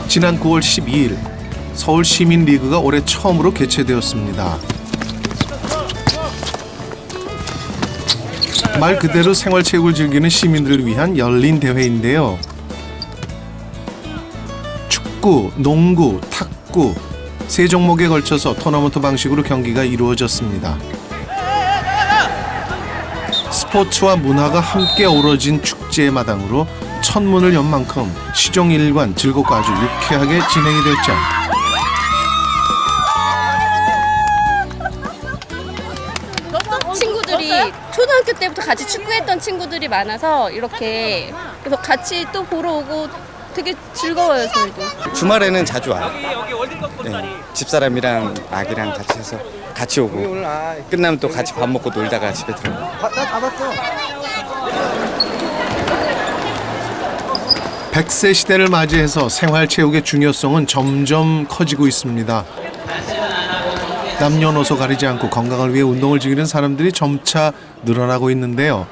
지난 9월 12일 서울시민리그가 올해 처음으로 개최되었습니다. 말 그대로 생활체육을 즐기는 시민들을 위한 열린 대회인데요. 축구, 농구, 탁구 세 종목에 걸쳐서 토너먼트 방식으로 경기가 이루어졌습니다. 스포츠와 문화가 함께 어우러진 축제의 마당으로 첫문을 연 만큼 시종일관 즐겁고 아주 유쾌하게 진행이 됐죠. 친구들이 초등학교 때부터 같이 축구했던 친구들이 많아서 이렇게 그래서 같이 또 보러 오고 되게 즐거워요, 저희도. 주말에는 자주 와요. 집사람이랑 아기랑 같이 해서 같이 오고 끝나면 또 같이 밥 먹고 놀다가 집에 들어가요. 다 봤어. 100세 시대를 맞이해서 생활체육의 중요성은 점점 커지고 있습니다. 남녀노소 가리지 않고 건강을 위해 운동을 즐기는 사람들이 점차 늘어나고 있는데요.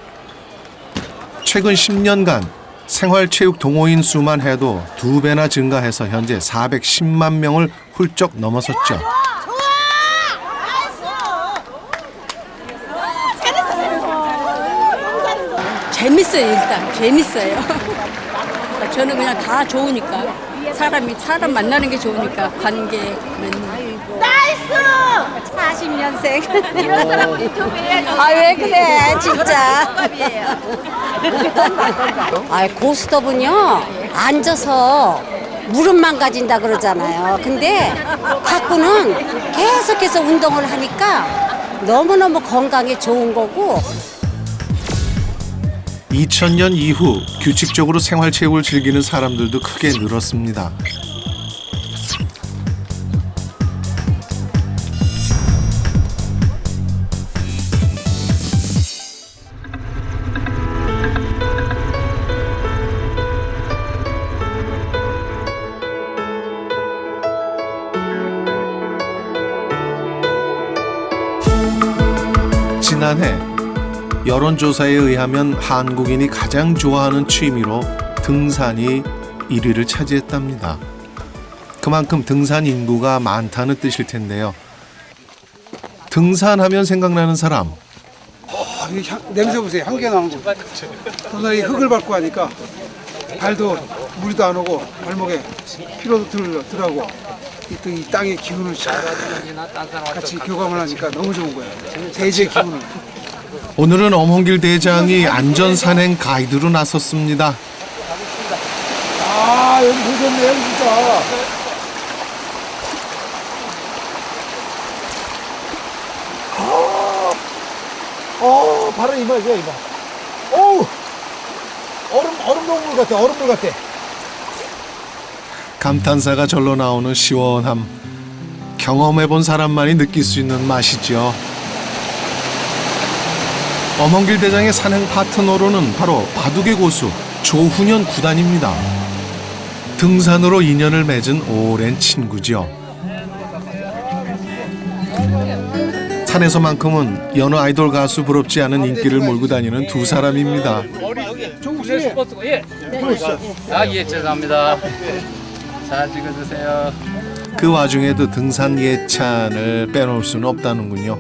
최근 10년간 생활체육 동호인 수만 해도 2배나 증가해서 현재 410만 명을 훌쩍 넘어섰죠. 재밌어요. 일단 재밌어요. 저는 그냥 다 좋으니까 사람 만나는 게 좋으니까 관계. 나이스! 40년생. 이런 사람 유튜브 해야죠. 아 왜 그래 진짜. 아, 고스톱은요, 앉아서 무릎 망가진다 그러잖아요. 근데 탁구는 계속해서 운동을 하니까 너무너무 건강에 좋은 거고. 2000년 이후 규칙적으로 생활체육을 즐기는 사람들도 크게 늘었습니다. 지난해 여론조사에 의하면 한국인이 가장 좋아하는 취미로 등산이 1위를 차지했답니다. 그만큼 등산 인구가 많다는 뜻일 텐데요. 등산하면 생각나는 사람. 냄새 보세요. 향기 나는 거. 그래서 이 흙을 밟고 하니까 발도 무리도 안 오고 발목에 피로도 덜하고 이 땅의 기운을 같이 교감을 하니까 너무 좋은 거예요. 대지의 기운을. 오늘은 엄홍길 대장이 안전산행 가이드로 나섰습니다. 아, 여기 보셨네요, 진짜. 바로 이마죠, 이마. 어우! 얼음 동물 같아, 얼음물 같아. 감탄사가 절로 나오는 시원함. 경험해본 사람만이 느낄 수 있는 맛이죠. 엄홍길 대장의 산행 파트너로는 바로 바둑의 고수 조훈현 구단입니다. 등산으로 인연을 맺은 오랜 친구죠. 산에서만큼은 여느 아이돌 가수 부럽지 않은 인기를 몰고 다니는 두 사람입니다. 예, 죄송합니다. 잘 찍어주세요. 그 와중에도 등산 예찬을 빼놓을 수는 없다는군요.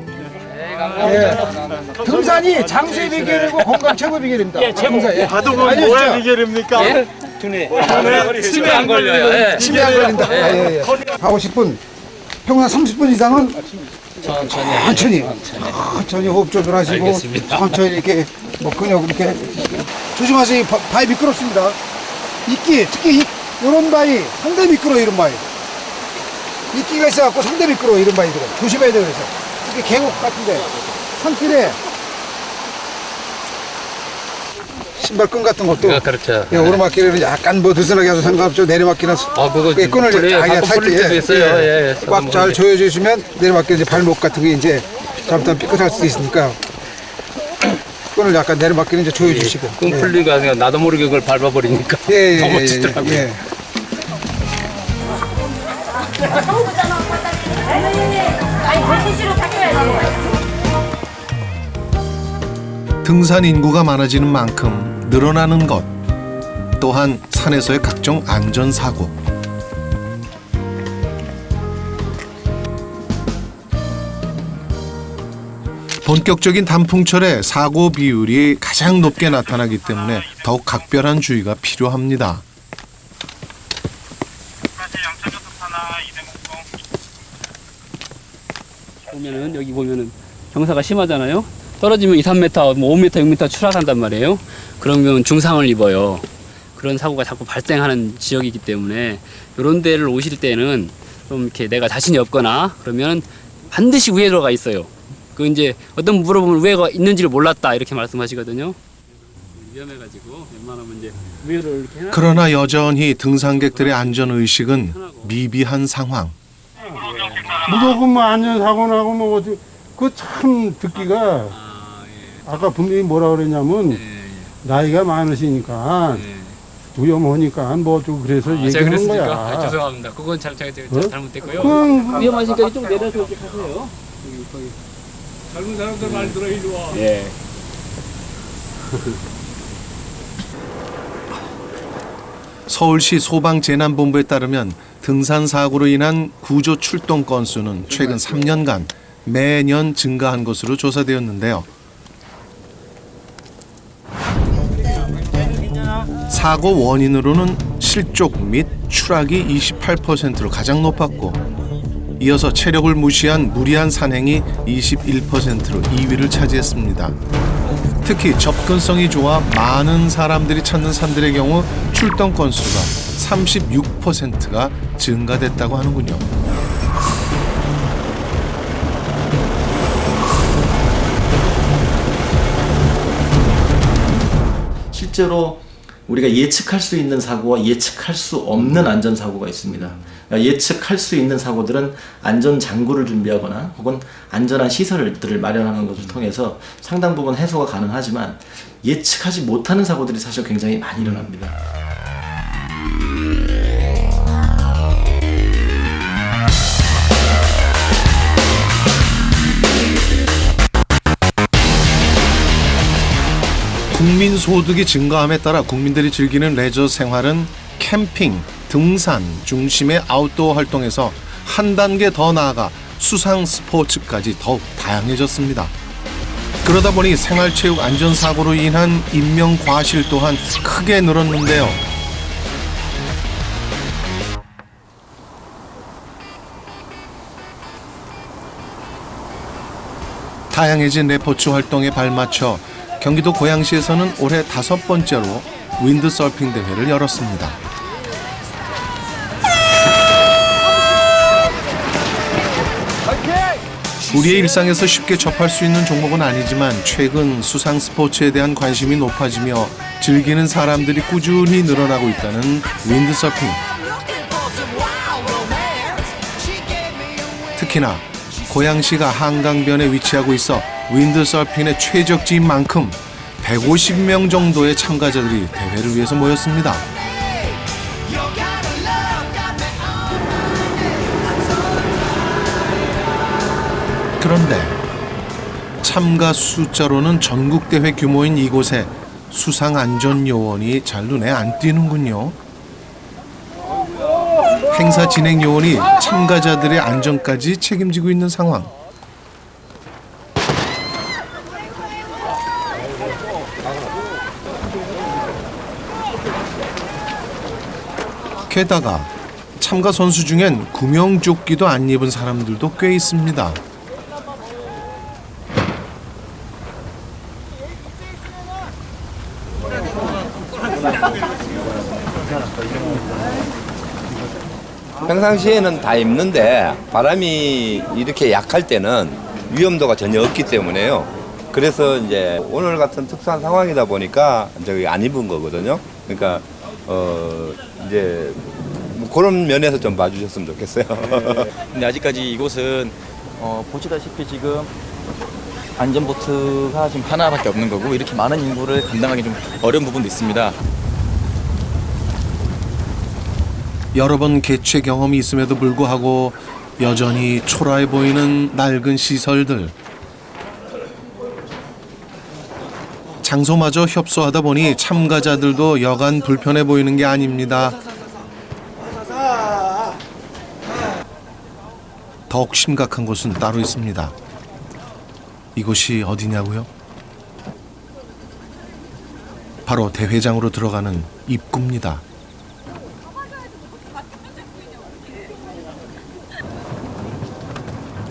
등산이 장수의 비결이고 건강 최고 비결입니다. 등산. 바둑은 뭐의 비결입니까? 치매 안 걸려요. 치매 안 걸린다. 하고 싶은 평균 30분 이상은 천천히 호흡 조절하시고 알겠습니다. 천천히 이렇게 뭐 근육 이렇게 조심하세요. 바위 미끄럽습니다. 이끼 특히 이런 바위 상대 미끄러 이런 바위 이끼가 있어갖고 상대 미끄러 이런 바위들은 조심해야 돼요. 그래서 특히 계곡 같은데 산길에 신발끈 같은 것도 그렇죠. 오르막길에는 약간 뭐 느슨하게 해서 상관없죠. 내리막길은 그거 끈을 아예 풀릴 때도 있어요. 꽉 잘 조여주시면 내리막길 이제 발목 같은 게 이제 잘못하면 삐끗할 수도 있으니까 끈을 약간 내리막길 이제 조여주시고. 끈 풀리가 아니라 나도 모르게 그걸 밟아버리니까 더 멋지더라고요. 등산 인구가 많아지는 만큼 늘어나는 것, 또한 산에서의 각종 안전사고. 본격적인 단풍철에 사고 비율이 가장 높게 나타나기 때문에 더욱 각별한 주의가 필요합니다. 보면은 여기 보면은 경사가 심하잖아요. 떨어지면 2, 3m, 뭐 5m, 6m 추락한단 말이에요. 그러면 중상을 입어요. 그런 사고가 자꾸 발생하는 지역이기 때문에 이런 데를 오실 때는 좀 이렇게 내가 자신이 없거나 그러면 반드시 우회로가 있어요. 그 이제 어떤 물어보면 우회가 있는지를 몰랐다 이렇게 말씀하시거든요. 위험해가지고 웬만하면 이제 우회로를 이렇게 해놔. 그러나 여전히 등산객들의 안전의식은 미비한 상황. 무조건 뭐 안전사고 나고 뭐 어디 그 참 듣기가 아까 분명히 뭐라 그랬냐면 나이가 많으시니까 위험하니까 뭐 좀 그래서 얘기하는 거야. 아, 죄송합니다. 그건 제가 잘못됐고요. 그건 위험하시니까 좀 내려서 이렇게 하세요. 거기. 젊은 사람들 말 들어 이리 와. 예. 서울시 소방재난본부에 따르면 등산 사고로 인한 구조 출동 건수는 최근 3년간 매년 증가한 것으로 조사되었는데요. 사고 원인으로는 실족 및 추락이 28%로 가장 높았고, 이어서 체력을 무시한 무리한 산행이 21%로 2위를 차지했습니다. 특히 접근성이 좋아 많은 사람들이 찾는 산들의 경우 출동 건수가 36%가 증가됐다고 하는군요. 실제로 우리가 예측할 수 있는 사고와 예측할 수 없는 안전사고가 있습니다. 그러니까 예측할 수 있는 사고들은 안전장구를 준비하거나 혹은 안전한 시설들을 마련하는 것을 통해서 상당 부분 해소가 가능하지만 예측하지 못하는 사고들이 사실 굉장히 많이 일어납니다. 국민 소득이 증가함에 따라 국민들이 즐기는 레저 생활은 캠핑, 등산 중심의 아웃도어 활동에서 한 단계 더 나아가 수상 스포츠까지 더욱 다양해졌습니다. 그러다 보니 생활체육 안전사고로 인한 인명 과실 또한 크게 늘었는데요. 다양해진 레포츠 활동에 발맞춰 경기도 고양시에서는 올해 5번째로 윈드서핑 대회를 열었습니다. 우리의 일상에서 쉽게 접할 수 있는 종목은 아니지만 최근 수상 스포츠에 대한 관심이 높아지며 즐기는 사람들이 꾸준히 늘어나고 있다는 윈드서핑. 특히나 고양시가 한강변에 위치하고 있어 윈드서핑의 최적지인 만큼 150명 정도의 참가자들이 대회를 위해서 모였습니다. 그런데 참가 숫자로는 전국대회 규모인 이곳에 수상안전요원이 잘 눈에 안 띄는군요. 행사 진행 요원이 참가자들의 안전까지 책임지고 있는 상황. 게다가 참가 선수 중엔 구명조끼도 안 입은 사람들도 꽤 있습니다. 평상시에는 다 입는데 바람이 이렇게 약할 때는 위험도가 전혀 없기 때문에요. 그래서 이제 오늘 같은 특수한 상황이다 보니까 저기 안 입은 거거든요. 그러니까 이제 뭐 그런 면에서 좀 봐주셨으면 좋겠어요. 근데 아직까지 이곳은 보시다시피 지금 안전보트가 지금 하나밖에 없는 거고 이렇게 많은 인구를 감당하기 좀 어려운 부분도 있습니다. 여러 번 개최 경험이 있음에도 불구하고 여전히 초라해 보이는 낡은 시설들. 장소마저 협소하다 보니 참가자들도 여간 불편해 보이는 게 아닙니다. 더욱 심각한 곳은 따로 있습니다. 이곳이 어디냐고요? 바로 대회장으로 들어가는 입구입니다.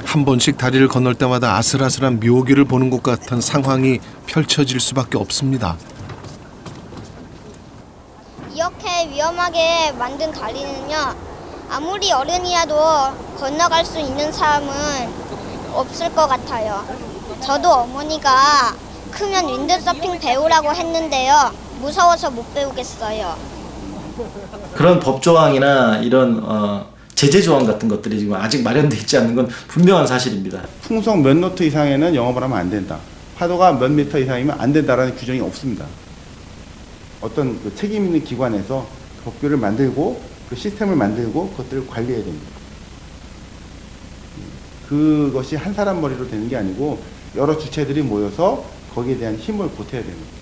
한 번씩 다리를 건널 때마다 아슬아슬한 묘기를 보는 것 같은 상황이 펼쳐질 수밖에 없습니다. 이렇게 위험하게 만든 다리는요, 아무리 어른이라도 건너갈 수 있는 사람은 없을 것 같아요. 저도 어머니가 크면 윈드서핑 배우라고 했는데요, 무서워서 못 배우겠어요. 그런 법조항이나 이런 제재 조항 같은 것들이 지금 아직 마련되어 있지 않는 건 분명한 사실입니다. 풍속 몇 노트 이상에는 영업을 하면 안 된다. 파도가 몇 미터 이상이면 안 된다라는 규정이 없습니다. 어떤 그 책임 있는 기관에서 법규를 만들고 그 시스템을 만들고 그것들을 관리해야 됩니다. 그것이 한 사람 머리로 되는 게 아니고 여러 주체들이 모여서 거기에 대한 힘을 보태야 됩니다.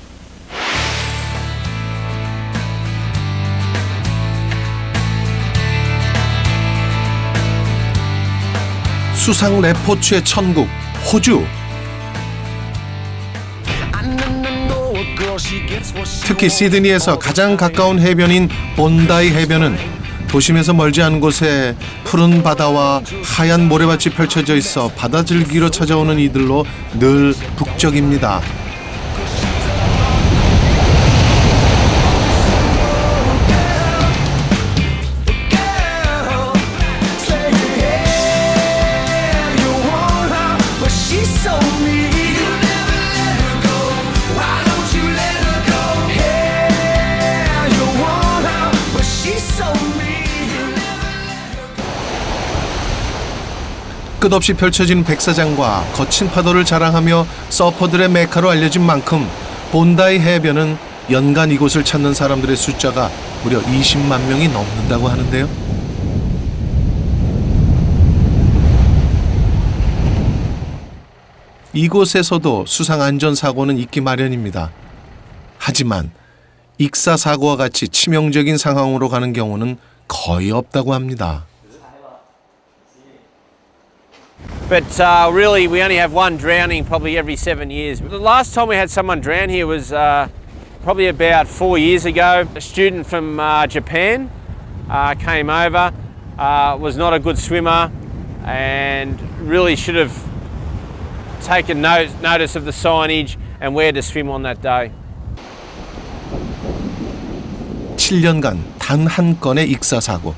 수상 레포츠의 천국 호주. 특히 시드니에서 가장 가까운 해변인 본다이 해변은 도심에서 멀지 않은 곳에 푸른 바다와 하얀 모래밭이 펼쳐져 있어 바다 즐기러 찾아오는 이들로 늘 북적입니다. 끝없이 펼쳐진 백사장과 거친 파도를 자랑하며 서퍼들의 메카로 알려진 만큼 본다이 해변은 연간 이곳을 찾는 사람들의 숫자가 무려 20만 명이 넘는다고 하는데요. 이곳에서도 수상안전사고는 있기 마련입니다. 하지만 익사사고와 같이 치명적인 상황으로 가는 경우는 거의 없다고 합니다. But really, we only have one drowning probably every 7 years. The last time we had someone drown here was probably about 4 years ago. A student from Japan came over, was not a good swimmer, and really should have taken notice of the signage and where to swim on that day. 7년간 단 한 건의 익사사고,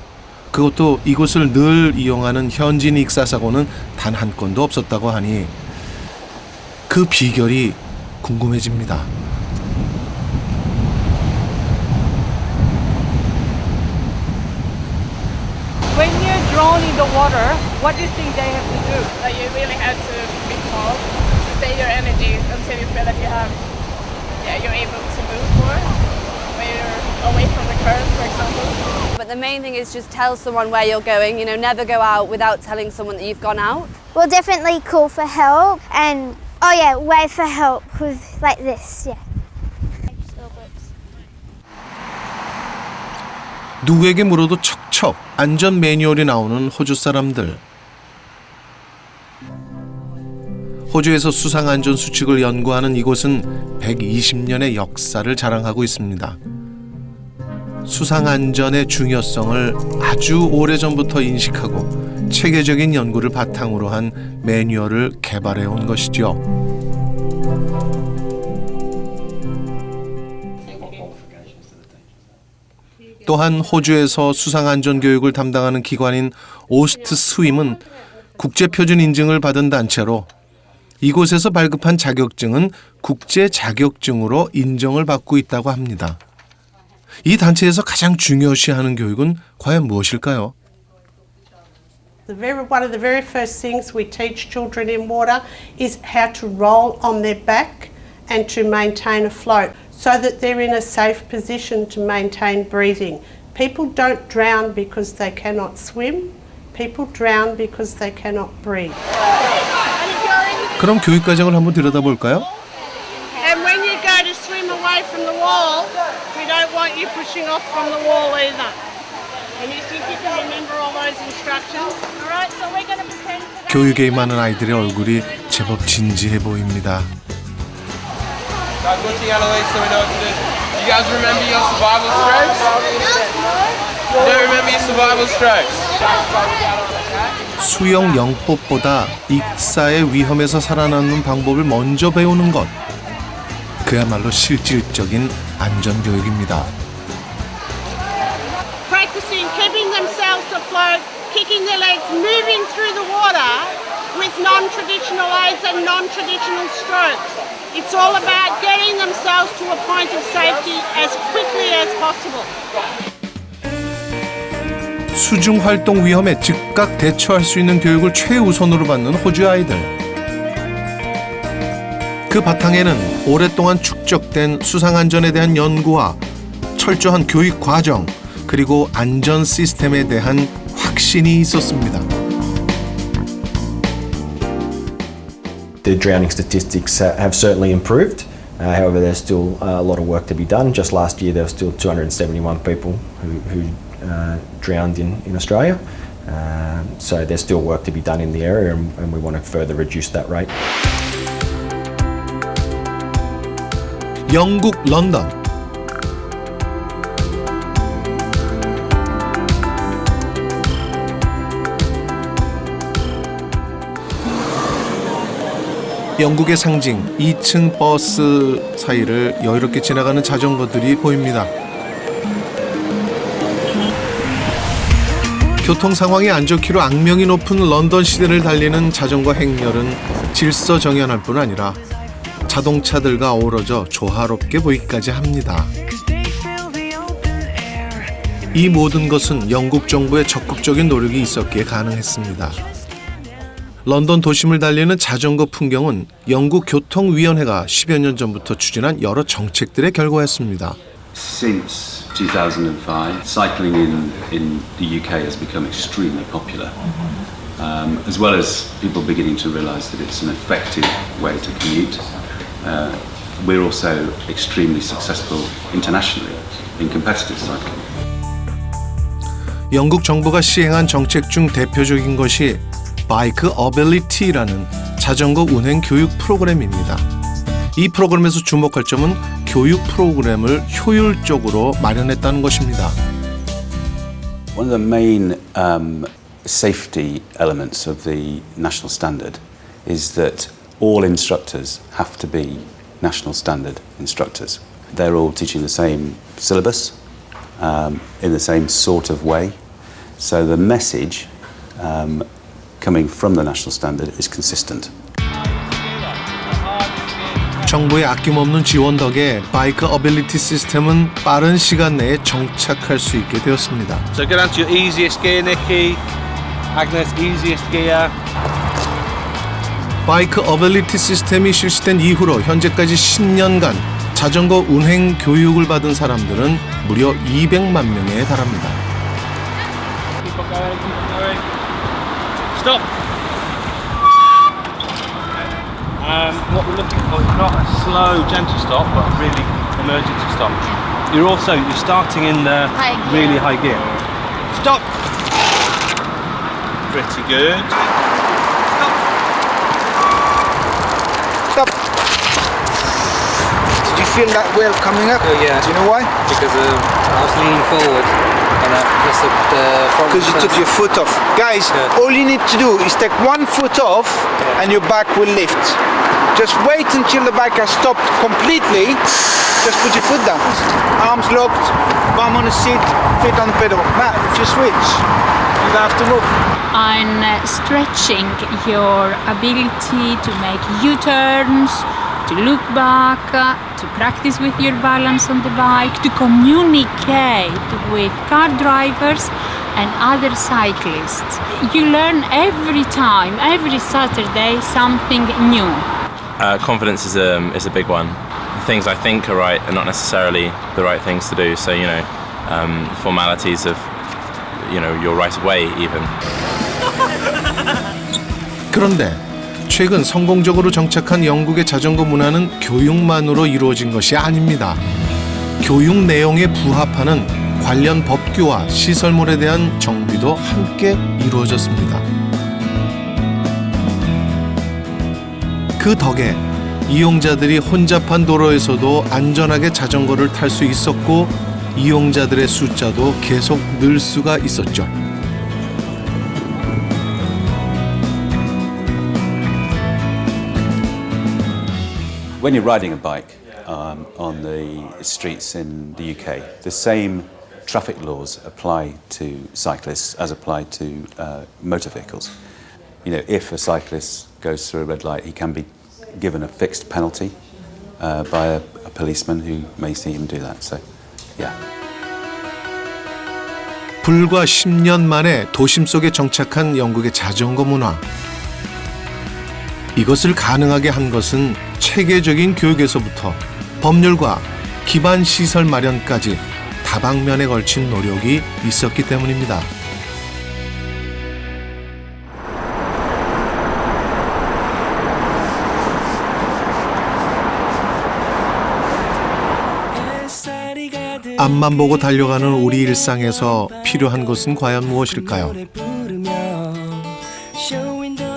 그것도 이곳을 늘 이용하는 현지인 익사사고는 단 한 건도 없었다고 하니 그 비결이 궁금해집니다. When you're drawn in the water, what do you think they have to do? Like you really have to be calm, to save your energy until you feel that you're able to move more when you're away from the current, for example. But the main thing is just tell someone where you're going. You know, never go out without telling someone that you've gone out. We'll definitely call for help and, oh yeah, wait for help with like this, yeah. 누구에게 물어도 척척 안전 매뉴얼이 나오는 호주 사람들. 호주에서 수상 안전 수칙을 연구하는 이곳은 120년의 역사를 자랑하고 있습니다. 수상 안전의 중요성을 아주 오래전부터 인식하고 체계적인 연구를 바탕으로 한 매뉴얼을 개발해 온 것이죠. 또한 호주에서 수상 안전 교육을 담당하는 기관인 오스트 스윕은 국제 표준 인증을 받은 단체로 이곳에서 발급한 자격증은 국제 자격증으로 인정을 받고 있다고 합니다. 이 단체에서 가장 중요시하는 교육은 과연 무엇일까요? One of the very first things we teach children in water is how to roll on their back and to maintain afloat so that they're in a safe position to maintain breathing. People don't drown because they cannot swim. People drown because they cannot breathe. 그럼 교육 과정을 한번 들여다볼까요? And when you go to swim away from the wall, we don't want you pushing off from the wall either. And you think you can remember all those instructions? All right, so we're going to pretend 교육에 임하는 아이들의 얼굴이 제법 진지해 보입니다. You guys remember your survival strokes? You don't remember your survival strokes? 수영 영법보다 익사의 위험에서 살아남는 방법을 먼저 배우는 것. 그야말로 실질적인 안전교육입니다. Practicing keeping themselves afloat, kicking their legs, moving through the water with non-traditional aids and non-traditional strokes. It's all about getting themselves to a point of safety as quickly as possible. 수중 활동 위험에 즉각 대처할 수 있는 교육을 최우선으로 받는 호주 아이들. 그 바탕에는 오랫동안 축적된 수상 안전에 대한 연구와 철저한 교육 과정, 그리고 안전 시스템에 대한 확신이 있었습니다. The drowning statistics have certainly improved. However, there's still a lot of work to be done. Just last year, there were still 271 people who drowned in Australia. So there's still work to be done in the area, and we want to further reduce that rate. 영국 런던. 영국의 상징 2층 버스 사이를 여유롭게 지나가는 자전거들이 보입니다. 교통 상황이 안 좋기로 악명이 높은 런던 시내를 달리는 자전거 행렬은 질서정연할 뿐 아니라 자동차들과 어우러져 조화롭게 보이기까지 합니다. 이 모든 것은 영국 정부의 적극적인 노력이 있었기에 가능했습니다. 런던 도심을 달리는 자전거 풍경은 영국 교통위원회가 10여 년 전부터 추진한 여러 정책들의 결과였습니다. Since 2005, cycling in the UK has become extremely popular, as well as people beginning to realise that it's an effective way to commute. We're also extremely successful internationally in competitive cycling. 영국 정부가 시행한 정책 중 대표적인 것이 바이크 어빌리티라는 자전거 운행 교육 프로그램입니다. 이 프로그램에서 주목할 점은 교육 프로그램을 효율적으로 마련했다는 것입니다. One of the main safety elements of the national standard is that all instructors have to be national standard instructors. They're all teaching the same syllabus in the same sort of way. So the message coming from the national standard is consistent. 정부의 아낌없는 지원 덕에 바이크 어빌리티 시스템은 빠른 시간 내에 정착할 수 있게 되었습니다. So go down to your easiest gear, Nikki. Agnes, easiest gear. 바이크 어빌리티 시스템이 실시된 이후로 현재까지 10년간 자전거 운행 교육을 받은 사람들은 무려 200만 명에 달합니다. Keep on going, keep on going. Stop. What we're looking for is not a slow, gentle stop, but a really emergency stop. You're starting in the really high gear. Stop. Pretty good. Stop. Did you feel that whale coming up? Yeah. Do you know why? Because I was leaning forward and I pressed the front. Because you took your foot off. Guys, all you need to do is take one foot off and your back will lift. Just wait until the back has stopped completely. Just put your foot down. Arms locked, bum on the seat, feet on the pedal. Now, if you switch, you don't have to move. And stretching your ability to make U-turns, to look back, to practice with your balance on the bike, to communicate with car drivers and other cyclists. You learn every time, every Saturday, something new. Confidence is a big one. The things I think are right are not necessarily the right things to do. So formalities of your right of way even. 그런데 최근 성공적으로 정착한 영국의 자전거 문화는 교육만으로 이루어진 것이 아닙니다. 교육 내용에 부합하는 관련 법규와 시설물에 대한 정비도 함께 이루어졌습니다. 그 덕에 이용자들이 혼잡한 도로에서도 안전하게 자전거를 탈 수 있었고 이용자들의 숫자도 계속 늘 수가 있었죠. When you're riding a bike on the streets in the UK, the same traffic laws apply to cyclists as apply to motor vehicles. You know, if a cyclist goes through a red light, he can be given a fixed penalty by a policeman who may see him do that. So, yeah. 불과 10년 만에 도심 속에 정착한 영국의 자전거 문화. 이것을 가능하게 한 것은 체계적인 교육에서부터 법률과 기반 시설 마련까지 다방면에 걸친 노력이 있었기 때문입니다. 앞만 보고 달려가는 우리 일상에서 필요한 것은 과연 무엇일까요?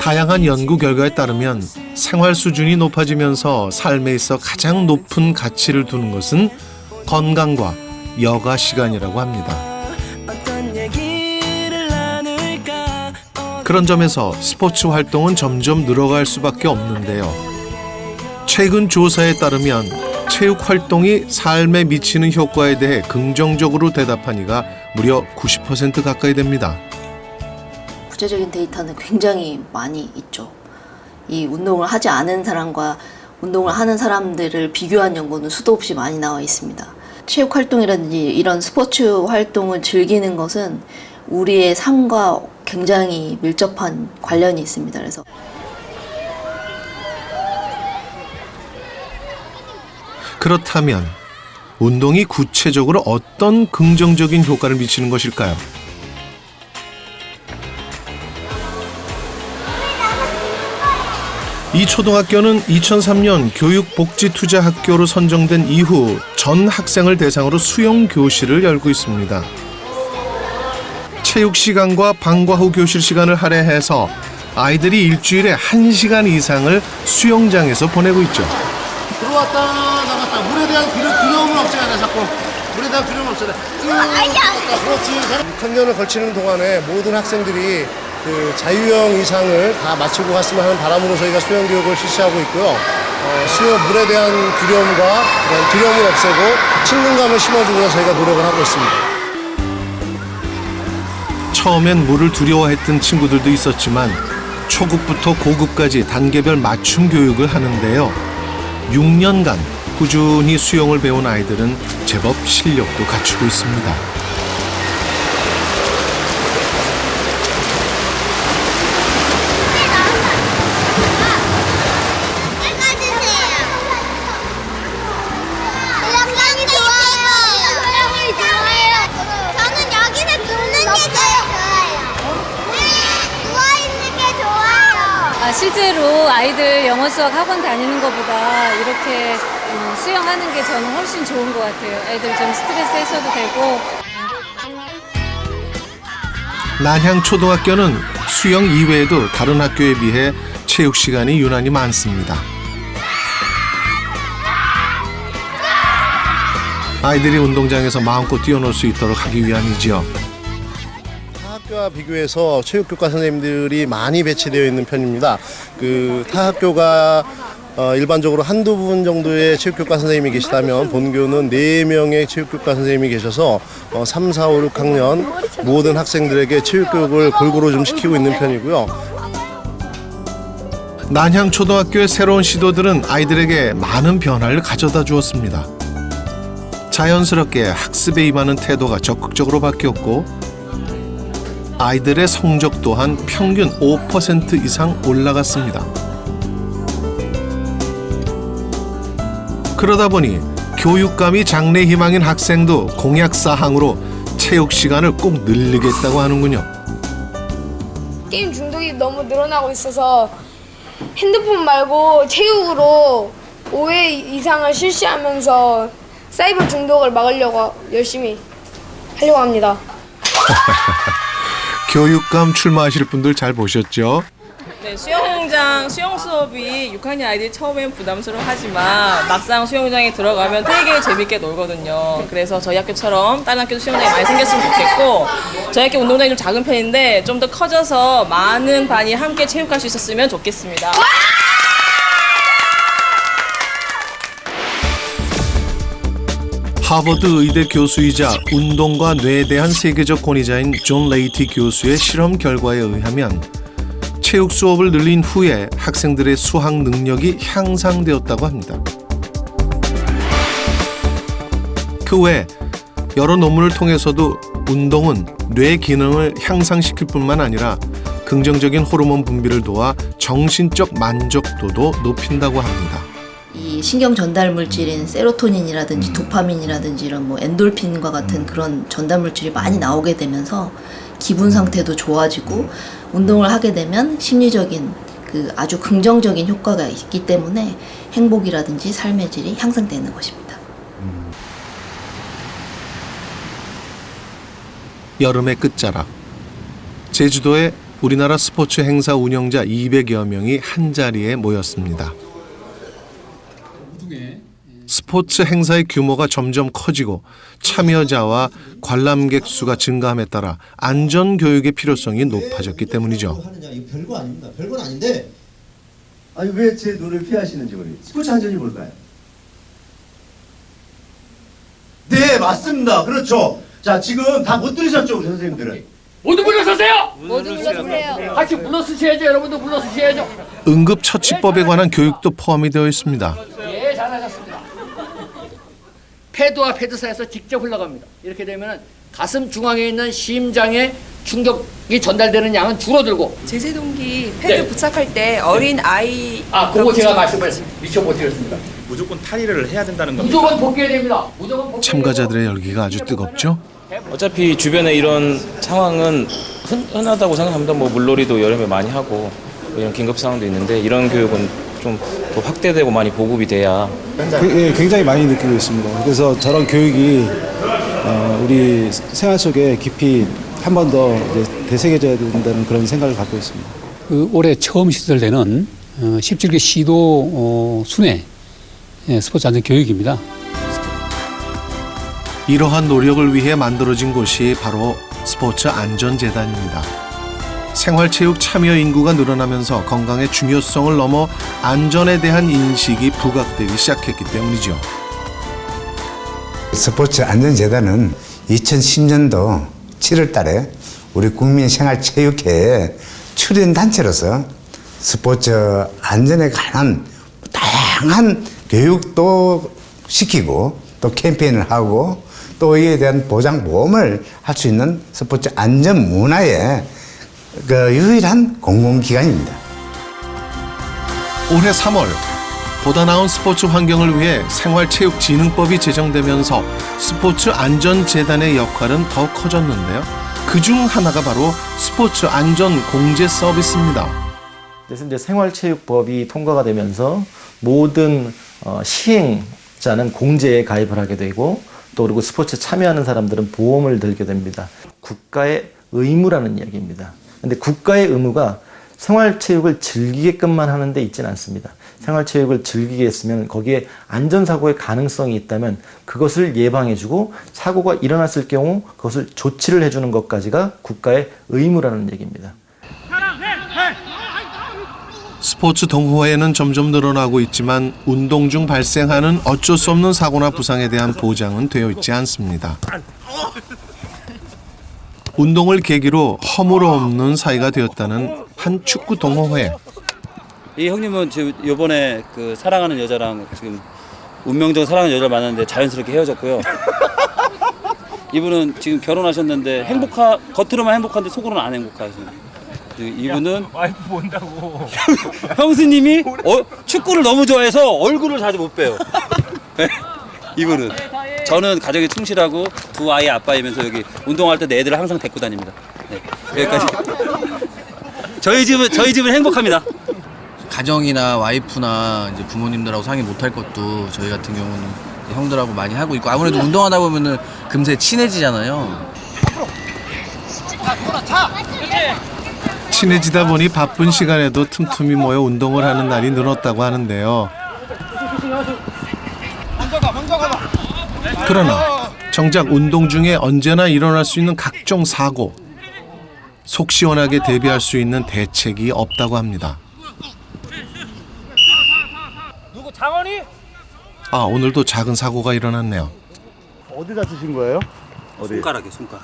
다양한 연구 결과에 따르면 생활 수준이 높아지면서 삶에 있어 가장 높은 가치를 두는 것은 건강과 여가 시간이라고 합니다. 그런 점에서 스포츠 활동은 점점 늘어갈 수밖에 없는데요. 최근 조사에 따르면 체육 활동이 삶에 미치는 효과에 대해 긍정적으로 대답한 이가 무려 90% 가까이 됩니다. 구체적인 데이터는 굉장히 많이 있죠. 이 운동을 하지 않은 사람과 운동을 하는 사람들을 비교한 연구는 수도 없이 많이 나와 있습니다. 체육 활동이라든지 이런 스포츠 활동을 즐기는 것은 우리의 삶과 굉장히 밀접한 관련이 있습니다. 그래서 그렇다면 운동이 구체적으로 어떤 긍정적인 효과를 미치는 것일까요? 이 초등학교는 2003년 교육복지투자학교로 선정된 이후 전 학생을 대상으로 수영 교실을 열고 있습니다. 체육 시간과 방과 후 교실 시간을 할애해서 아이들이 일주일에 1시간 이상을 수영장에서 보내고 있죠. 들어왔다 나갔다 물에 대한 두려움은 없잖아. 자꾸 물에 대한 두려움은 없잖아. 그렇지. 6학년을 걸치는 동안에 모든 학생들이 그 자유형 이상을 다 마치고 갔으면 하는 바람으로 저희가 수영 교육을 실시하고 있고요. 물에 대한 두려움과 두려움을 없애고 친근감을 심어주기 위해 저희가 노력을 하고 있습니다. 처음엔 물을 두려워했던 친구들도 있었지만 초급부터 고급까지 단계별 맞춤 교육을 하는데요. 6년간 꾸준히 수영을 배운 아이들은 제법 실력도 갖추고 있습니다. 실제로 아이들 영어 수학 학원 다니는 것보다 이렇게 수영하는 게 저는 훨씬 좋은 것 같아요. 애들 좀 스트레스 해소도 되고. 난향초등학교는 수영 이외에도 다른 학교에 비해 체육 시간이 유난히 많습니다. 아이들이 운동장에서 마음껏 뛰어놀 수 있도록 하기 위함이죠. 타학교와 비교해서 체육교과 선생님들이 많이 배치되어 있는 편입니다. 그 타학교가 일반적으로 한두 분 정도의 체육교과 선생님이 계시다면 본교는 4명의 체육교과 선생님이 계셔서 3, 4, 5, 6학년 모든 학생들에게 체육교육을 골고루 좀 시키고 있는 편이고요. 난향초등학교의 새로운 시도들은 아이들에게 많은 변화를 가져다 주었습니다. 자연스럽게 학습에 임하는 태도가 적극적으로 바뀌었고 아이들의 성적 또한 평균 5% 이상 올라갔습니다. 그러다 보니 교육감이 장래 희망인 학생도 공약사항으로 체육 시간을 꼭 늘리겠다고 하는군요. 게임 중독이 너무 늘어나고 있어서 핸드폰 말고 체육으로 5회 이상을 실시하면서 사이버 중독을 막으려고 열심히 하려고 합니다. 교육감 출마하실 분들 잘 보셨죠? 네, 네, 수영 수업이 6학년 아이들이 처음엔 부담스러워하지만 막상 수영장에 들어가면 되게 재밌게 놀거든요. 그래서 저희 학교처럼 다른 학교도 수영장이 많이 생겼으면 좋겠고 저희 학교 운동장이 좀 작은 편인데 좀 더 커져서 많은 반이 함께 체육할 수 있었으면 좋겠습니다. 하버드 의대 교수이자 운동과 뇌에 대한 세계적 권위자인 존 레이티 교수의 실험 결과에 의하면 체육 수업을 늘린 후에 학생들의 수학 능력이 향상되었다고 합니다. 그 외 여러 논문을 통해서도 운동은 뇌 기능을 향상시킬 뿐만 아니라 긍정적인 호르몬 분비를 도와 정신적 만족도도 높인다고 합니다. 이 신경 전달 물질인 세로토닌이라든지 도파민이라든지 이런 뭐 엔돌핀과 같은 그런 전달 물질이 많이 나오게 되면서 기분 상태도 좋아지고 운동을 하게 되면 심리적인 그 아주 긍정적인 효과가 있기 때문에 행복이라든지 삶의 질이 향상되는 것입니다. 여름의 끝자락. 제주도에 우리나라 스포츠 행사 운영자 200여 명이 한자리에 모였습니다. 스포츠 행사의 규모가 점점 커지고 참여자와 관람객 수가 증가함에 따라 안전 교육의 필요성이 높아졌기 때문이죠. 이거 별거 아닙니다. 별건 아닌데 아니 왜 제 눈을 피하시는지 모르겠어요. 스포츠 안전이 뭘까요? 네, 맞습니다. 그렇죠. 자, 지금 다 못 들으셨죠, 우리 선생님들은? 모두 물러서세요! 모두 물러서세요. 같이 물러서셔야죠. 여러분도 물러서셔야죠. 응급처치법에 관한 교육도 포함이 되어 있습니다. 예, 잘하셨습니다. 패드와 패드 사이에서 직접 흘러갑니다. 이렇게 되면 가슴 중앙에 있는 심장에 충격이 전달되는 양은 줄어들고 제세동기 패드 네. 부착할 때 어린 아이 그거 제가 말씀을 미처 못 드렸습니다. 무조건 탈의를 해야 된다는 겁니다. 무조건 복귀해야 됩니다. 무조건 복귀해야 참가자들의 열기가 아주 뜨겁죠. 어차피 주변에 이런 상황은 흔하다고 생각합니다. 뭐 물놀이도 여름에 많이 하고 이런 긴급 상황도 있는데 이런 교육은 좀 더 확대되고 많이 보급이 돼야. 굉장히 많이 느끼고 있습니다. 그래서 저런 교육이 우리 생활 속에 깊이 한 번 더 되새겨져야 된다는 그런 생각을 갖고 있습니다. 올해 처음 시설되는 17개 시도 순회 스포츠 안전 교육입니다. 이러한 노력을 위해 만들어진 곳이 바로 스포츠 안전재단입니다. 생활체육 참여 인구가 늘어나면서 건강의 중요성을 넘어 안전에 대한 인식이 부각되기 시작했기 때문이죠. 스포츠 안전재단은 2010년도 7월 달에 우리 국민생활체육회에 출연단체로서 스포츠 안전에 관한 다양한 교육도 시키고 또 캠페인을 하고 또 이에 대한 보장보험을 할 수 있는 스포츠 안전 문화의 유일한 공공기관입니다. 올해 3월 보다 나은 스포츠 환경을 위해 생활체육진흥법이 제정되면서 스포츠 안전재단의 역할은 더 커졌는데요. 그중 하나가 바로 스포츠 안전 공제 서비스입니다. 그래서 이제 생활체육법이 통과가 되면서 모든 시행자는 공제에 가입을 하게 되고 또 그리고 스포츠 참여하는 사람들은 보험을 들게 됩니다. 국가의 의무라는 이야기입니다. 근데 국가의 의무가 생활체육을 즐기게끔만 하는 데 있지는 않습니다. 생활체육을 즐기게 했으면 거기에 안전사고의 가능성이 있다면 그것을 예방해주고 사고가 일어났을 경우 그것을 조치를 해주는 것까지가 국가의 의무라는 얘기입니다. 스포츠 동호회는 점점 늘어나고 있지만 운동 중 발생하는 어쩔 수 없는 사고나 부상에 대한 보장은 되어 있지 않습니다. 운동을 계기로 허물 없는 사이가 되었다는 한 축구 동호회. 이 형님은 지금 이번에 그 사랑하는 여자랑 지금 운명적으로 사랑하는 여자를 만났는데 자연스럽게 헤어졌고요. 이분은 지금 결혼하셨는데 겉으로만 행복한데 속으로는 안 행복하시네요. 이분은 와이프 본다고. 형수님이 축구를 너무 좋아해서 얼굴을 자주 못 봬요. 이분은 저는 가정에 충실하고 두 아이의 아빠이면서 여기 운동할 때 내 애들을 항상 데리고 다닙니다. 네, 여기까지. 저희 집은 행복합니다. 가정이나 와이프나 이제 부모님들하고 상의 못할 것도 저희 같은 경우는 형들하고 많이 하고 있고 아무래도 운동하다 보면은 금세 친해지잖아요. 자, 돌아, 차! 그렇지! 친해지다 보니 바쁜 시간에도 틈틈이 모여 운동을 하는 날이 늘었다고 하는데요. 그러나 정작 운동 중에 언제나 일어날 수 있는 각종 사고, 속 시원하게 대비할 수 있는 대책이 없다고 합니다. 누구 장원이? 아, 오늘도 작은 사고가 일어났네요. 어디 다치신 거예요? 어디? 손가락이요, 손가락.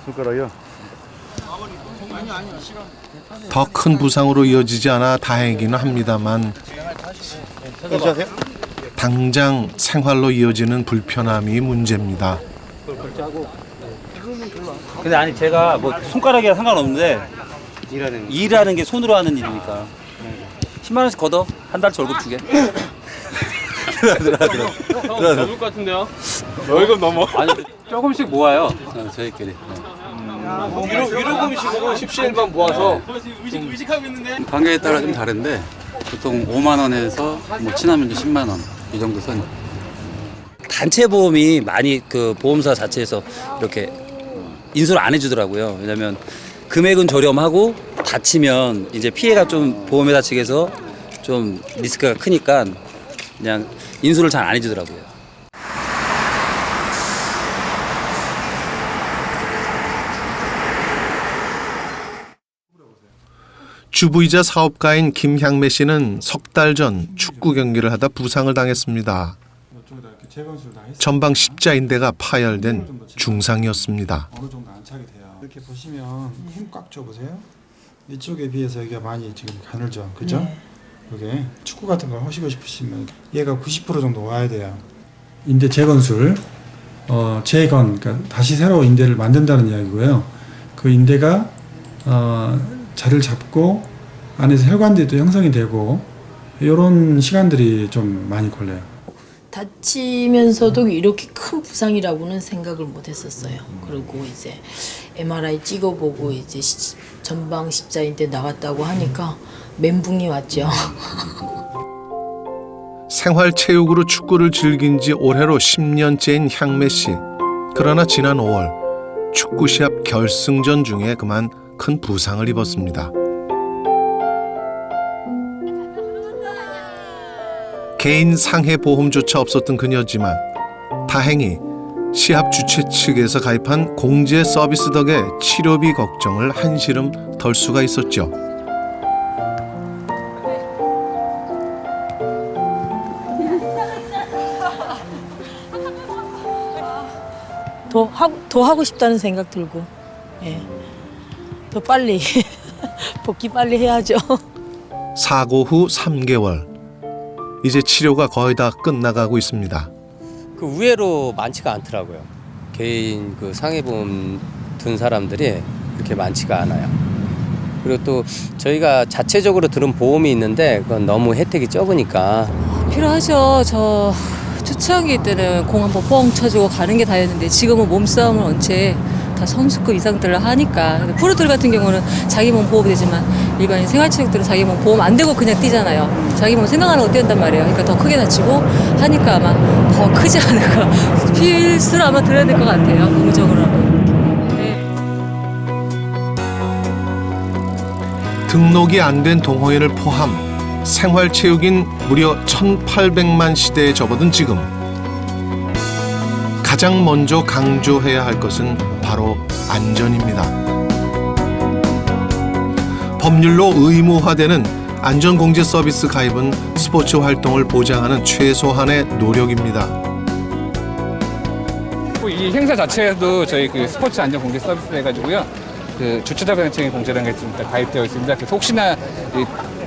손가락이요? 더 큰 부상으로 이어지지 않아 다행이기는 합니다만 괜찮으세요? 당장 생활로 이어지는 불편함이 문제입니다. 근데 아니 제가 뭐 손가락이랑 상관없는데 일하는 게 손으로 하는 일이니까 10만 원씩 걷어 한 달치 월급 주게. 들어. 넘을 것 같은데요? 월급 넘어. 아니 조금씩 모아요. 저희끼리. 위로금식으로 17일만 모아서 의식하고 있는데. 관계에 따라 좀 다른데 보통 5만 원에서 뭐 친하면 10만 원 이 정도 선. 단체 보험이 많이 그 보험사 자체에서 이렇게 인수를 안 해주더라고요. 왜냐면 금액은 저렴하고 다치면 이제 피해가 좀 보험에 다치게 해서 좀 리스크가 크니까 그냥 인수를 잘 안 해주더라고요. 주부이자 사업가인 김향매 씨는 석 달 전 축구 경기를 하다 부상을 당했습니다. 전방 십자인대가 파열된 중상이었습니다. 어느 정도 안착이 돼요. 이렇게 보시면 힘 꽉 줘보세요. 이쪽에 비해서 여기가 많이 지금 가늘죠, 그죠? 이게 축구 같은 걸 하시고 싶으시면 얘가 90% 정도 와야 돼요. 인대 재건술, 재건, 그러니까 다시 새로 인대를 만든다는 이야기고요. 그 인대가 자리를 잡고 안에서 혈관들도 형성이 되고 이런 시간들이 좀 많이 걸려요. 다치면서도 이렇게 큰 부상이라고는 생각을 못 했었어요. 그리고 이제 MRI 찍어보고 이제 전방 십자인대 나갔다고 하니까 멘붕이 왔죠. 생활체육으로 축구를 즐긴 지 올해로 10년째인 향매 씨. 그러나 지난 5월 축구 시합 결승전 중에 그만 큰 부상을 입었습니다. 개인 상해 보험조차 없었던 그녀지만 다행히 시합 주최 측에서 가입한 공제 서비스 덕에 치료비 걱정을 한시름 덜 수가 있었죠. 더 하고 싶다는 생각 들고, 예. 더 빨리 복귀 빨리 해야죠. 사고 후 3개월. 이제 치료가 거의 다 끝나가고 있습니다. 그 의외로 많지가 않더라고요. 개인 그 상해보험 든 사람들이 그렇게 많지가 않아요. 그리고 또 저희가 자체적으로 들은 보험이 있는데 그건 너무 혜택이 적으니까. 필요하죠. 저 초창기 때는 공 한번 뻥 쳐주고 가는 게 다였는데 지금은 몸싸움을 원체 다 선수급 이상들을 하니까. 프로들 같은 경우는 자기 몸 보호가 되지만 일반인 생활체육들은 자기 몸 보험 안 되고 그냥 뛰잖아요. 자기 몸 생각 안 하고 뛰었단 말이에요. 그러니까 더 크게 다치고 하니까 아마 더 크지 않을까. 필수로 아마 들어야 될 것 같아요. 의무적으로는. 등록이 안 된 동호회를 포함 생활체육인 무려 1,800만 시대에 접어든 지금 가장 먼저 강조해야 할 것은 바로 안전입니다. 법률로 의무화되는 안전공제 서비스 가입은 스포츠 활동을 보장하는 최소한의 노력입니다. 이 행사 자체도 저희 그 스포츠 안전 공제 서비스 해가지고요. 그 주최자단체의 공제라는 게 지금 가입되어 있습니다. 그래서 혹시나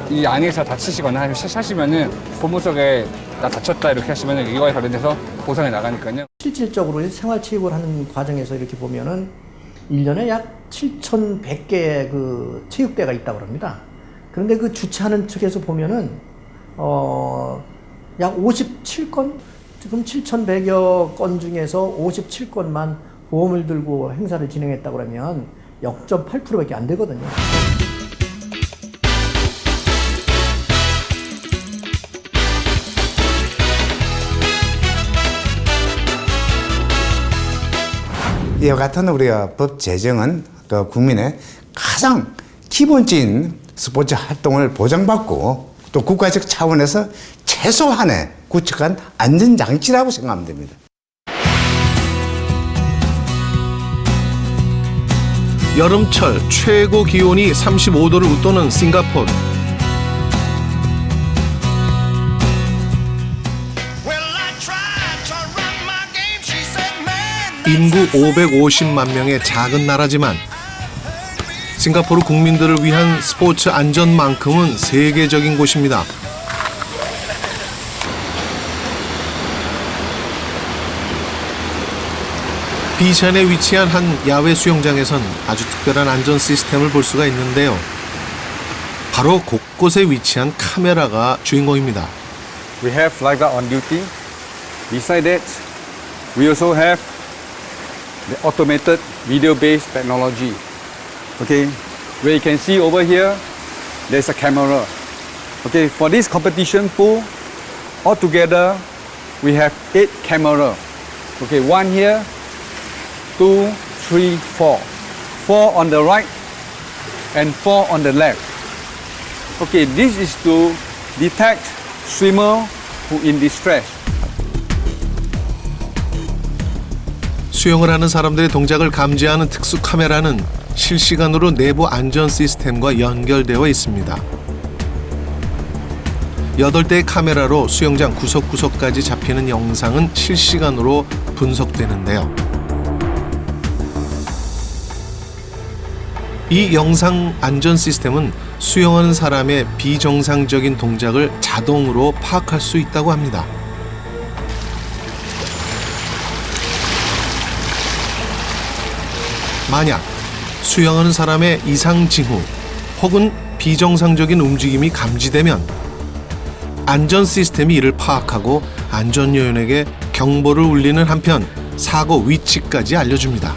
이 안에서 다치시거나 하시면은 본부석에 나 다쳤다 이렇게 하시면은 이거에 관련돼서 보상이 나가니까요. 실질적으로 생활체육을 하는 과정에서 이렇게 보면은 1년에 약 7,100개의 그 체육대가 있다고 합니다. 그런데 그 주최하는 측에서 보면은 약 57건, 지금 7,100여 건 중에서 57건만 보험을 들고 행사를 진행했다고 그러면 0.8%밖에 안 되거든요. 이와 같은 우리가 법 제정은 그 국민의 가장 기본적인 스포츠 활동을 보장받고 또 국가적 차원에서 최소한의 구축한 안전장치라고 생각하면 됩니다. 여름철 최고 기온이 35도를 웃도는 싱가포르. 인구 550만 명의 작은 나라지만 싱가포르 국민들을 위한 스포츠 안전만큼은 세계적인 곳입니다. 비샨에 위치한 한 야외 수영장에선 아주 특별한 안전 시스템을 볼 수가 있는데요. 바로 곳곳에 위치한 카메라가 주인공입니다. We have lifeguard on duty. Beside that, we also have the automated video-based technology. Okay, where you can see over here, there's a camera. Okay, for this competition pool, altogether, we have 8 cameras. Okay, 1 here, 2, 3, 4. 4 on the right and 4 on the left. Okay, this is to detect swimmer who in distress. 수영을 하는 사람들의 동작을 감지하는 특수 카메라는 실시간으로 내부 안전 시스템과 연결되어 있습니다. 8대의 카메라로 수영장 구석구석까지 잡히는 영상은 실시간으로 분석되는데요. 이 영상 안전 시스템은 수영하는 사람의 비정상적인 동작을 자동으로 파악할 수 있다고 합니다. 만약 수영하는 사람의 이상 징후 혹은 비정상적인 움직임이 감지되면 안전 시스템이 이를 파악하고 안전요원에게 경보를 울리는 한편 사고 위치까지 알려줍니다.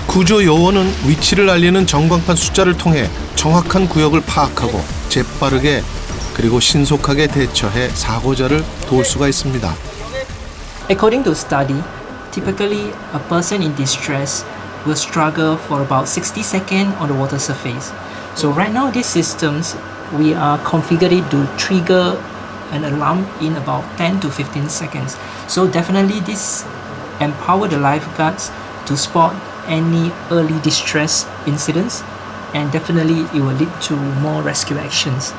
구조요원은 위치를 알리는 전광판 숫자를 통해 정확한 구역을 파악하고 재빠르게 그리고 신속하게 대처해 사고자를 도울 수가 있습니다. According to study, typically a person in distress will struggle for about 60 seconds on the water surface. So right now these systems, we are configured to trigger an alarm in about 10 to 15 seconds. So definitely this empower the lifeguards to spot any early distress incidents, and definitely it will lead to more rescue actions.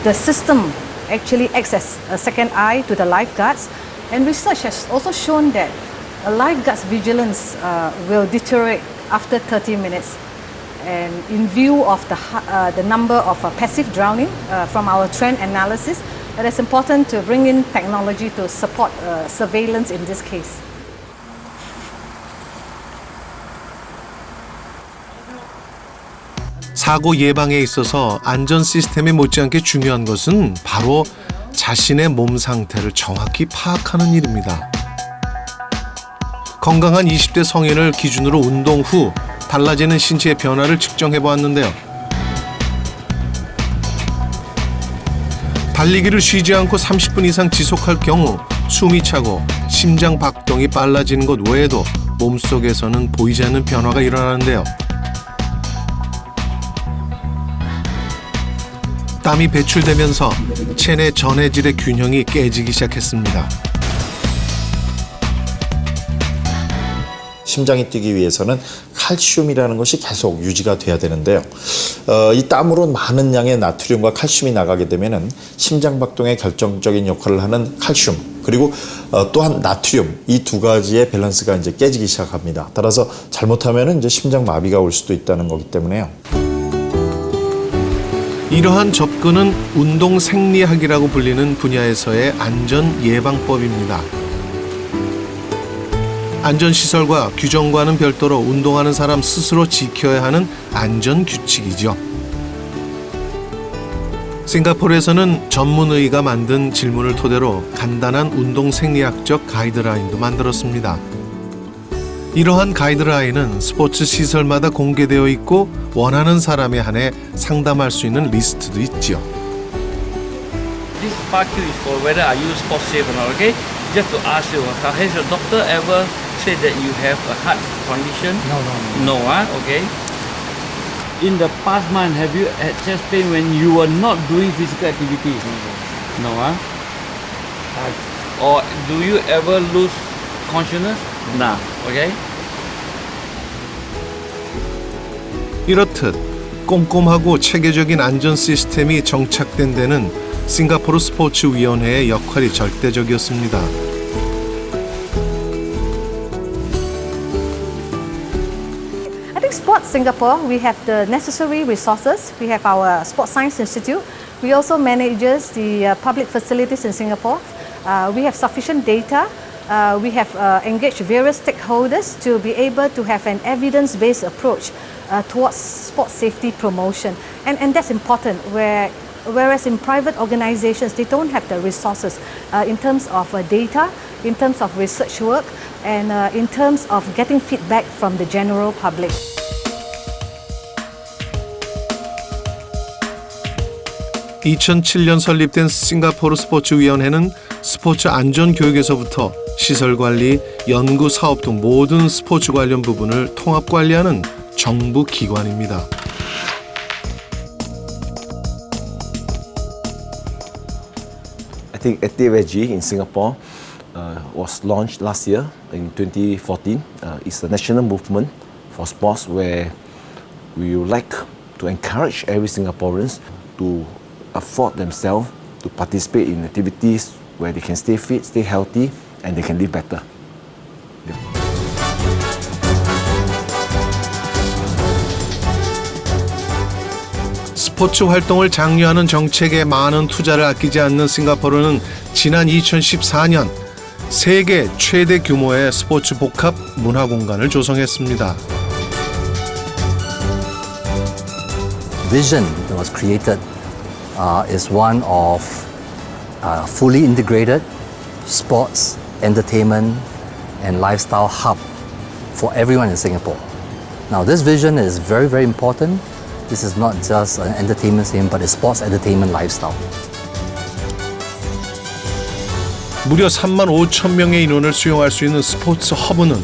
The system actually acts as a second eye to the lifeguards, and research has also shown that a lifeguard's vigilance will deteriorate after 30 minutes. And in view of the number of passive drowning from our trend analysis, it is important to bring in technology to support surveillance in this case. 사고 예방에 있어서 안전 시스템에 못지않게 중요한 것은 바로 자신의 몸 상태를 정확히 파악하는 일입니다. 건강한 20대 성인을 기준으로 운동 후 달라지는 신체의 변화를 측정해 보았는데요. 달리기를 쉬지 않고 30분 이상 지속할 경우 숨이 차고 심장 박동이 빨라지는 것 외에도 몸속에서는 보이지 않는 변화가 일어나는데요. 땀이 배출되면서 체내 전해질의 균형이 깨지기 시작했습니다. 심장이 뛰기 위해서는 칼슘이라는 것이 계속 유지가 돼야 되는데요. 이 땀으로 많은 양의 나트륨과 칼슘이 나가게 되면은 심장 박동에 결정적인 역할을 하는 칼슘 그리고 또한 나트륨 이 두 가지의 밸런스가 이제 깨지기 시작합니다. 따라서 잘못하면은 이제 심장 마비가 올 수도 있다는 거기 때문에요. 이러한 접근은 운동 생리학이라고 불리는 분야에서의 안전 예방법입니다. 안전시설과 규정과는 별도로 운동하는 사람 스스로 지켜야 하는 안전 규칙이죠. 싱가포르에서는 전문의가 만든 질문을 토대로 간단한 운동 생리학적 가이드라인도 만들었습니다. 이러한 가이드라인은 스포츠 시설마다 공개되어 있고 원하는 사람에 한해 상담할 수 있는 리스트도 있지요. This part is for whether are you sport safe or not, okay? Just to ask you, has your doctor ever say that you have a heart condition? No, okay. In the past month, have you had chest pain when you were not doing physical activity? No, Or do you ever lose consciousness? No, okay. 이렇듯 꼼꼼하고 체계적인 안전 시스템이 정착된 데는 싱가포르 스포츠위원회의 역할이 절대적이었습니다. I think Sports Singapore, we have the necessary resources. We have our Sports Science Institute. We also manage the public facilities in Singapore. We have sufficient data. We have engaged various stakeholders to be able to have an evidence-based approach towards sports safety promotion. And that's important, whereas in private organizations, they don't have the resources in terms of data, in terms of research work, and in terms of getting feedback from the general public. (2007년) 설립된 싱가포르 스포츠위원회는 스포츠 안전 교육에서부터 시설 관리, 연구 사업 등 모든 스포츠 관련 부분을 통합 관리하는 정부 기관입니다. I think ATFSG in Singapore was launched last year in 2014. It's a national movement for sports where we would like to encourage every Singaporeans to afford themselves to participate in activities where they can stay fit, stay healthy, and they can live better. 스포츠 활동을 장려하는 정책에 많은 투자를 아끼지 않는 싱가포르는 지난 2014년 세계 최대 규모의 스포츠 복합 문화 공간을 조성했습니다. Vision that was created is one of fully integrated sports, entertainment, and lifestyle hub for everyone in Singapore. Now, this vision is very, very important. This is not just an entertainment scene, but a sports entertainment lifestyle. 무려 3만 5천 명의 인원을 수용할 수 있는 스포츠 허브는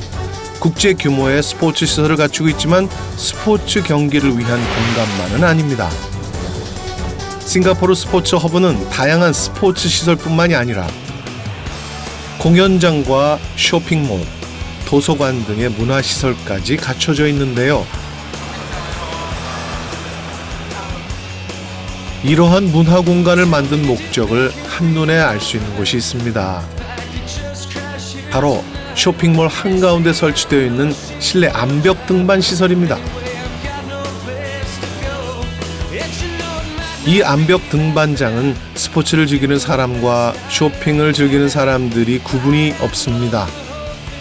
국제 규모의 스포츠 시설을 갖추고 있지만 스포츠 경기를 위한 공간만은 아닙니다. 싱가포르 스포츠 허브는 다양한 스포츠 시설뿐만이 아니라 공연장과 쇼핑몰, 도서관 등의 문화시설까지 갖춰져 있는데요. 이러한 문화공간을 만든 목적을 한눈에 알 수 있는 곳이 있습니다. 바로 쇼핑몰 한가운데 설치되어 있는 실내 암벽 등반 시설입니다. 이 암벽 등반장은 스포츠를 즐기는 사람과 쇼핑을 즐기는 사람들이 구분이 없습니다.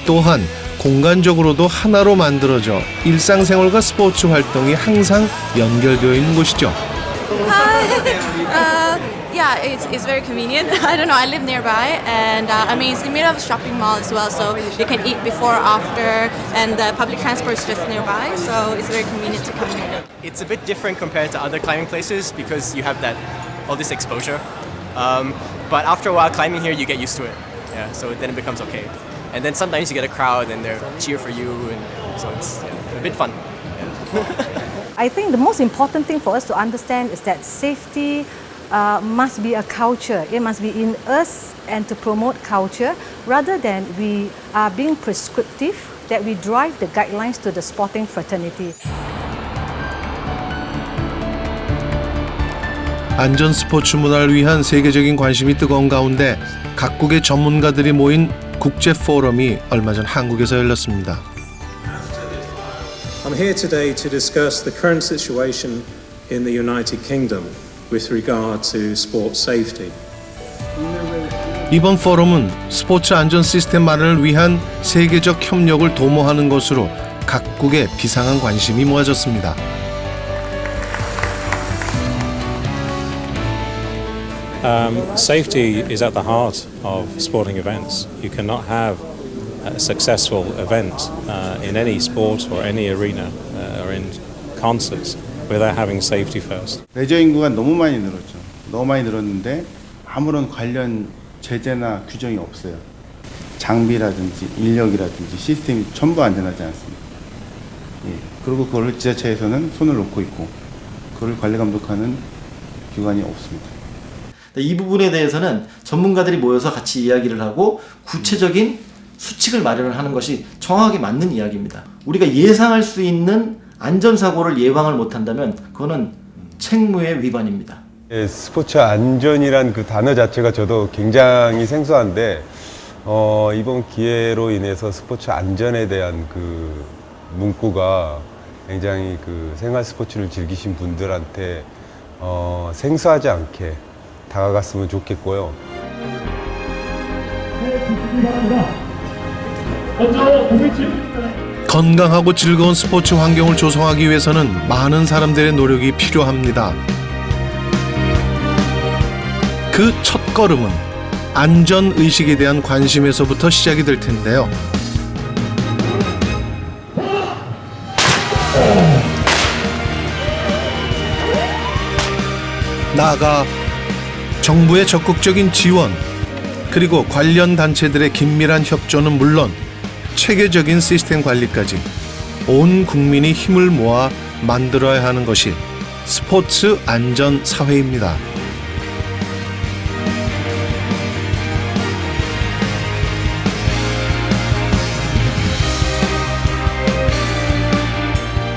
또한 공간적으로도 하나로 만들어져 일상생활과 스포츠 활동이 항상 연결되어 있는 곳이죠. Yeah, it's very convenient. I don't know, I live nearby, and I mean, it's in the middle of a shopping mall as well, so you can eat before, after, and the public transport is just nearby, so it's very convenient to come here. It's a bit different compared to other climbing places because you have all this exposure. But after a while climbing here, you get used to it. Yeah, so then it becomes okay. And then sometimes you get a crowd and they cheer for you, and so it's a bit fun. I think the most important thing for us to understand is that safety must be a culture. It must be in us, and to promote culture rather than we are being prescriptive, that we drive the guidelines to the sporting fraternity. 안전 스포츠 문화를 위한 세계적인 관심이 뜨거운 가운데 각국의 전문가들이 모인 국제 포럼이 얼마 전 한국에서 열렸습니다. I'm here today to discuss the current situation in the United Kingdom with regard to sport safety. 이번 포럼은 스포츠 안전 시스템 마련을 위한 세계적 협력을 도모하는 것으로 각국의 비상한 관심이 모아졌습니다. Safety is at the heart of sporting events. You cannot have a successful event in any sport or any arena or in concerts without having safety first. 레저 인구가 너무 많이 늘었죠. 너무 많이 늘었는데 아무런 관련 제재나 규정이 없어요. 장비라든지 인력이라든지 시스템이 전부 안전하지 않습니다. 예. 그리고 그걸 지자체에서는 손을 놓고 있고 그걸 관리 감독하는 기관이 없습니다. 이 부분에 대해서는 전문가들이 모여서 같이 이야기를 하고 구체적인 수칙을 마련을 하는 것이 정확하게 맞는 이야기입니다. 우리가 예상할 수 있는 안전사고를 예방을 못한다면 그거는 책무의 위반입니다. 예, 스포츠 안전이란 그 단어 자체가 저도 굉장히 생소한데 이번 기회로 인해서 스포츠 안전에 대한 그 문구가 굉장히 그 생활 스포츠를 즐기신 분들한테 생소하지 않게 다가갔으면 좋겠고요. 건강하고 즐거운 스포츠 환경을 조성하기 위해서는 많은 사람들의 노력이 필요합니다. 그 첫걸음은 안전의식에 대한 관심에서부터 시작이 될 텐데요. 나아가 정부의 적극적인 지원, 그리고 관련 단체들의 긴밀한 협조는 물론 체계적인 시스템 관리까지 온 국민이 힘을 모아 만들어야 하는 것이 스포츠 안전 사회입니다.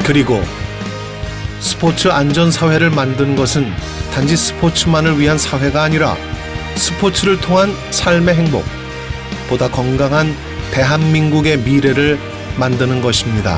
그리고 스포츠 안전 사회를 만드는 것은 단지 스포츠만을 위한 사회가 아니라 스포츠를 통한 삶의 행복, 보다 건강한 대한민국의 미래를 만드는 것입니다.